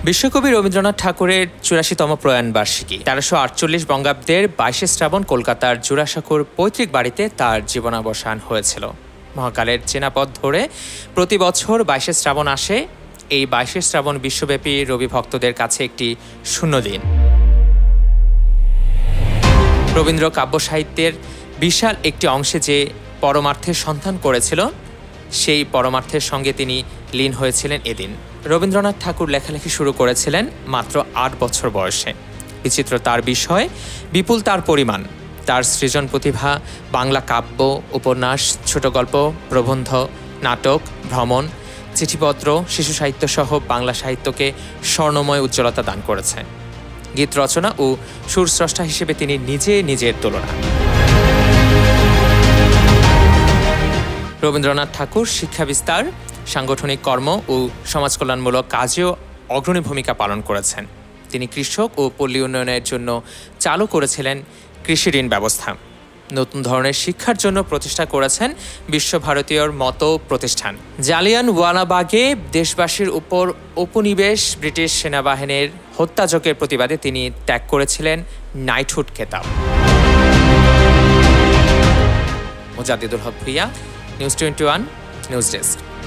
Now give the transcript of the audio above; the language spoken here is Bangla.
বিশ্বকবি রবীন্দ্রনাথ ঠাকুরের ৮৪তম প্রয়াণ বার্ষিকী ১৩৪৮ বঙ্গাব্দের ২২শে শ্রাবণ কলকাতার জোড়াসাঁকোর পৈতৃক বাড়িতে তার জীবনাবসান হয়েছিল। মহাকালের চেনা পথ ধরে প্রতি বছর ২২শে শ্রাবণ আসে। এই ২২শে শ্রাবণ বিশ্বব্যাপী রবি ভক্তদের কাছে একটি শূন্য দিন। রবীন্দ্র কাব্য সাহিত্যের বিশাল একটি অংশে যে পরমার্থের সন্ধান করেছিল, সেই পরমার্থের সঙ্গে তিনি লীন হয়েছিলেন এদিন। রবীন্দ্রনাথ ঠাকুর লেখালেখি শুরু করেছিলেন মাত্র ৮ বছর বয়সে। বিচিত্র তার বিষয়, বিপুল তার পরিমাণ। তার সৃজন প্রতিভা বাংলা কাব্য, উপন্যাস, ছোট গল্প, প্রবন্ধ, নাটক, ভ্রমণ, চিঠিপত্র, শিশু সাহিত্য সহ বাংলা সাহিত্যকে স্বর্ণময় উজ্জ্বলতা দান করেছে। গীত রচনা ও সুরস্রষ্টা হিসেবে তিনি নিজের তুলনা। রবীন্দ্রনাথ ঠাকুর শিক্ষা বিস্তার, সাংগঠনিক কর্ম ও সমাজকল্যাণমূলক কাজেও অগ্রণী ভূমিকা পালন করেছেন। তিনি কৃষক ও পল্লী উন্নয়নের জন্য চালু করেছিলেন কৃষি ঋণ ব্যবস্থা। নতুন ধরনের শিক্ষার জন্য প্রতিষ্ঠা করেছেন বিশ্বভারতীয়র মতো প্রতিষ্ঠান। জালিয়ানওয়ালাবাগে দেশবাসীর উপর উপনিবেশ ব্রিটিশ সেনাবাহিনীর হত্যাযজ্ঞের প্রতিবাদে তিনি ত্যাগ করেছিলেন নাইটহুড খেতাব। মুজাদ্দিদুল হক ভূঁইয়া, নিউজ 21 নিউজ ডেস্ক।